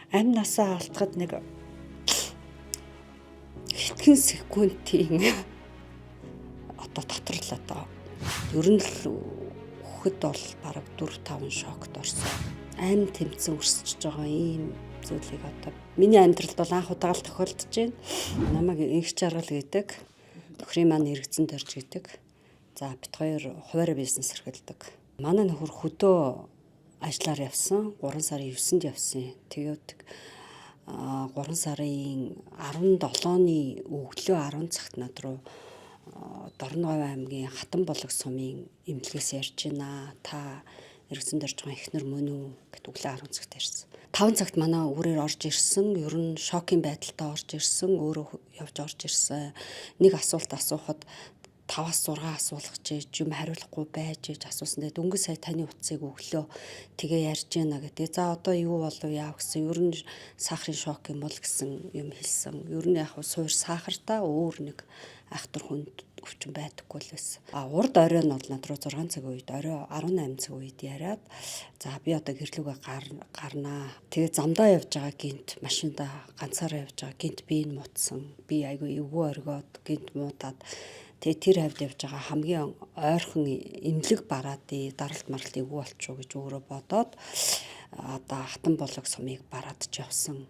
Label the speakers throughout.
Speaker 1: Амь насаа алдахад нэг хэдхэн секундын одоо дотор л одоо ер нь л хөхөд бол бараг 4-5 шокт орсон. Амь тэмцэн өрсөж байгаа ийм зүйлийг одоо миний амьдралд бол анх удаага л тохиолдож байна. Намайг инх жаргал гэдэг, нөхрийн маань эргэцэн дорж гэдэг. За бит хоёр хуваарь бизнес эрхэлдэг. Манай нөхөр хөдөө ажиллаар явсан. 3 сарын 9-нд явсан. Тэгээд 3 сарын 17-ны өглөө 10 цагт над руу Дорноговь аймгийн Хатанболог сумын эмнэлгээс ярьж байна. Та эргэцэн дорж байгаа эхнэр мөн үү гэд өглөө 10 цагт ярьсан. 5 цагт манай үрээр орж ирсэн. Ер нь шокийн байдалтай орж ирсэн. Өөрөө явж орж ирсэн. Нэг асуулт асуухад 5-6 асуулах гэж юм хариулахгүй байж асуусан. Тэгээд өнгө сая таны утсыг өглөө тэгээ ярьж байна гэдэг. За одоо юу болов яав гэсэн. Ер нь сахарын шок юм бол гэсэн юм хэлсэн. Ер нь яг суур сахартаа өөр нэг айхтар хүнд өвчин байдаггүй л байсан. Урд орой нь бол над руу 6 цагийн үед орой 18 цагийн үед яриад за би одоо гэрлүүгээ гарнаа. Тэгээ замдаа явж байгаа гинт машинда ганцаараа явж байгаа гинт би энэ мутсан. Би айгүй эвгүй оргиод гинт муудаад тэгээ тэр хавьд явж байгаа хамгийн ойрхон эмнэлэг бараад даралт маралт эвгүй болчихоо гэж өөрөө бодоод одоо Хатанболог сумыг бараад ч явсан.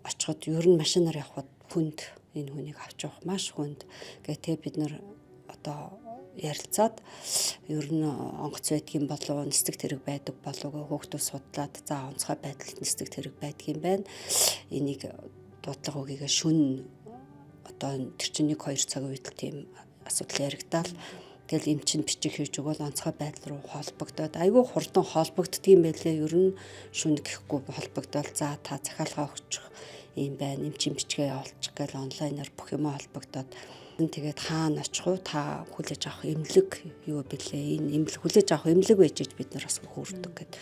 Speaker 1: Очиход ер нь машинаар явхад хүнд энэ хүнийг авч явах маш хүнд. Тэгээ бид нар одоо ярилцаад ер нь онгоц байдгийн болов нисдэг тэрэг байдаг болов хүүхдүүд судлаад за онцгой байдалд нисдэг тэрэг байдгийн байна. Энийг дуудлага өгийгээ шүн одоо тэр чинь 1-2 цагийн үед л тийм асуудал яригдаад тэгэл эмчин бичих хийж өгөөл онцгой байдал руу холбогдоод айгүй хурдан холбогддгийм байлээ. Ер нь шүн гэхгүй холбогдоод за та захиалгаа өгчих юм байна. Эмчин бичгээ явуулчих гээл онлайнаар бүх юм холбогдоод тэгээд хаана очих вэ? Та хүлээж авах эмнэлэг юу бэлээ? Энэ эмнэлэг хүлээж авах эмнэлэг байж бид нар бас хөөрдөг гэд.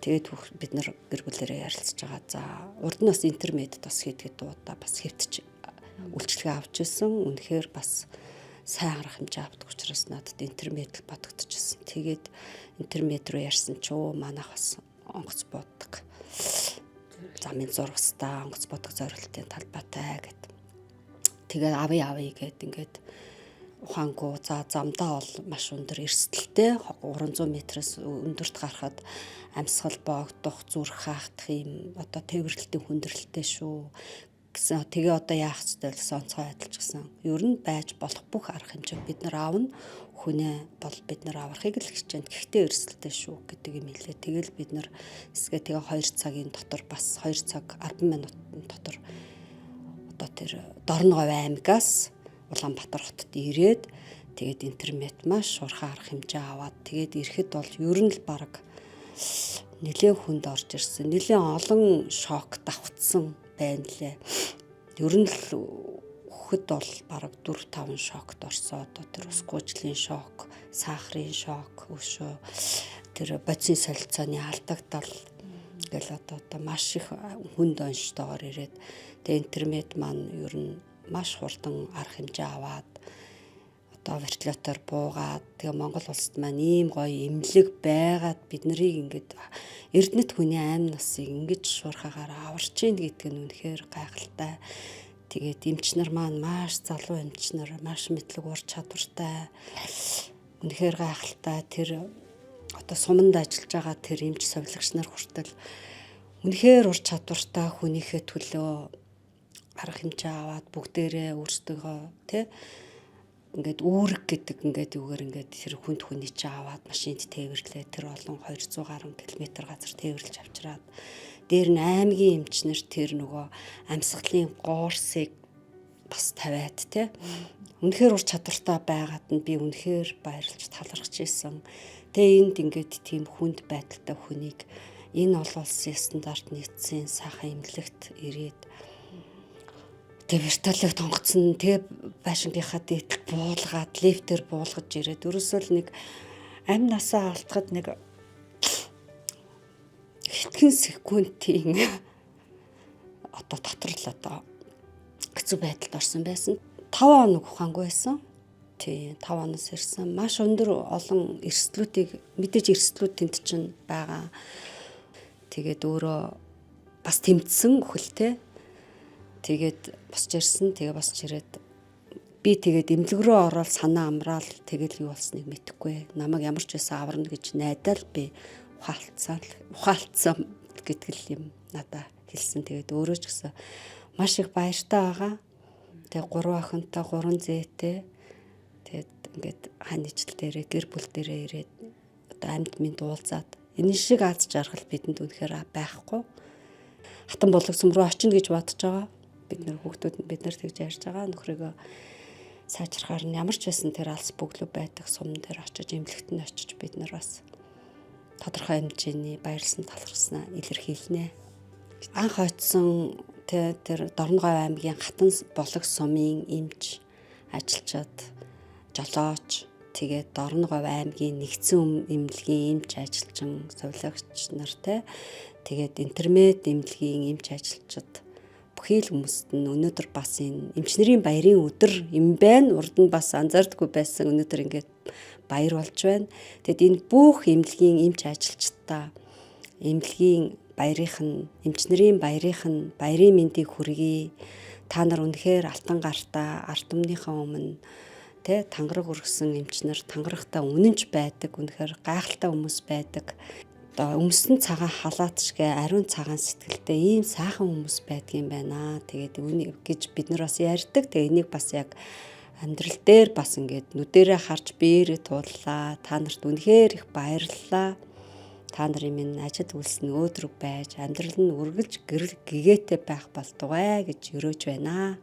Speaker 1: Тэгээд бид нар гэр бүлээрээ ярилцж байгаа. За урд нь бас интернет бас хийдгээд дуудаа бас хэвтэж үйлчлэгээ авч ирсэн. Үнэхээр бас сайн арга хэмжээ авдаг учраас надад интернет л бодогдчихсэн. Тэгээд интернет руу ярьсан ч манайх бас онгоц боддог. Замын зурвастаа онгоц бодог зорилтын талбайтай гэдэг. Тэгээд авъя гэд ингээд ухаангүй за замдаа бол маш өндөр эрсдэлтэй 300 метрээс өндөрт гарахад амьсгал боогдох, зүрх хаагдах юм одоо тээвэрлэлтийн хүндрэлтэй шүү гэсэн. Тэгээ одоо яах ёстой вэ гэсэн онцгой адилж гисэн. Ер нь байж болох бүх арга хэмжээ бид нар аавна. Хүнээ бол бид нар аврахыг л хичээнд. Гэхдээ эрсдэлтэй шүү гэдэг юм хэлээ. Тэгэл бид нар эсгээ тэгээ 2 цагийн дотор бас 2 цаг 10 минутын дотор одоо тэр Дорноговь аймгаас Улаанбаатар хотод ирээд тэгээд интернет маш хурхан арга хэмжээ аваад тэгээд ирэхэд бол ер нь л баг нэлээд хүнд орж ирсэн. Нэлээд олон шок давхцсан байна лээ. Ер нь л хөхөд бол бараг 4-5 шокт орсон. Одоо тэр ус гүйжлийн шок, сахарын шок, өшөө тэр бодисын солилцооны алдагдал гэл одоо маш их хүнд онцтойгоор ирээд тэгээ интернет маань ер нь маш хурдан арга хэмжээ аваад одоо вертолетоор буугаад тэгээ Монгол улсад маань ийм гоё эмнэлэг байгаад бид нарыг ингээд эрдэнэт хүний амь насыг ингэж шуурхаагаар аварч ийн гэдэг нь үнэхээр гайхалтай. Тэгээд эмчнэр маань маш залуу эмчнэр маш мэдлэг ур чадвартай. Үнэхээр гайхалтай. Тэр одоо суманд ажиллаж байгаа тэр эмч совилогч нар хүртэл үнэхээр ур чадвартай хүнийхээ төлөө арга хэмжээ аваад бүгдээрээ өөрсдөө тий ингээд үүрэг гэдэг ингээд юугаар ингээд тэр хүнд хүний чи аваад машинд тээвэрлээ. Тэр олон 200 гаруй км газар тээвэрлж авчираад дээр нь аймгийн эмчнэр тэр нөгөө амьсгалын гоорсыг бас тавиад тий үнэхээр ур чадвартай байгаад нь би үнэхээр баярлж талархаж ийсэн. Тэгээ энд ингээд тийм хүнд байдалтай хүнийг энэ олон улсын стандарт нийцсэн сайхан эмнэлэгт ирээд тэгээ вертолет онгоцсон тэгээ байшингийнхаа дээдл буулгаад лифтээр буулгаж ирээд ерөөсөө л нэг амь насаа алдахад нэг хэдхэн секундын одоо дотор л одоо хэцүү байдалд орсон байсан. 5 хоног ухаангүй байсан. Тий 5 оноос ирсэн. Маш өндөр олон эрсдлүүдийг мэдээж эрсдлүүд тэнд чинь байгаа. Тэгээд өөрөө бас тэмцсэн үхэлтэй. Тэгээд босч ирсэн. Тэгээ босч ирээд би тэгээд эмнэлэг рүү ороод санаа амраал тэгэл юу болсныг мэдэхгүй. Намайг ямар ч байсан аварна гэж найдаад би ухаалцсан гэтгэл юм надаа хэлсэн. Тэгээд өөрөө ч гэсэн маш их баяртай байгаа. Тэгээ 3 охинтой 3 зээтэй. Тэгээд ингээд хань ижил дээрээ гэр бүл дээрээ ирээд одоо амьд минь дуулзаад энэ шиг аз жаргал бидэнд үнэхээр байхгүй. Хатан болгосон руу очино гэж бодож байгаа. Бид нар хүүхдүүд нь бид нар тэгж ярьж байгаа. Нөхрийгөө сайжрахаар нь ямар ч байсан тэр алс бөглөө байдаг сумн дээр очиж эмнэлэгт нь очиж бид нар бас тодорхой хэмжээний баярлсан талархснаа илэрхийлнэ. Анх очсон тэр Дорногов аймгийн Хатан болог сумын эмч ажилчид жолооч тэгээд Дорногов аймгийн нэгдсэн эмнэлгийн эмч ажилчин сувилагч нартай тэгээд интернет эмнэлгийн эмч ажилчид бүхий л хүмүүст нь өнөөдөр бас энэ эмчнэрийн баярын өдөр юм байна. Урд нь бас анзаардаггүй байсан өнөөдөр ингээд баяр болж байна. Тэгэд энэ бүх эмнэлгийн эмч ажилчдаа эмнэлгийн эмчнэрийн баярын мэндийг хүргэе. Та нар үнэхээр алтан гартаа ард түмнийхээ өмнө тангараг өргөсөн эмчнэр тангарагтаа үнэнч байдаг. Үнэхээр гайхалтай хүмүүс байдаг. Өмсөн цагаан халаат шигэ ариун цагаан сэтгэлтэй ийм сайхан хүмүүс байдгийн байна. Тэгээд үнийг гэж бид нар бас ярьдаг. Тэгээ энийг бас яг амьдрал дээр бас ингээд нүдэрээ харж биеэрээ тууллаа. Та нарт үнэхээр их баярлалаа. Та нарын минь ажил үйлс нь өөдрөг байж амьдрал нь үргэлж гэрэл гэгээтэй байх болтугай гэж өрөөж байна.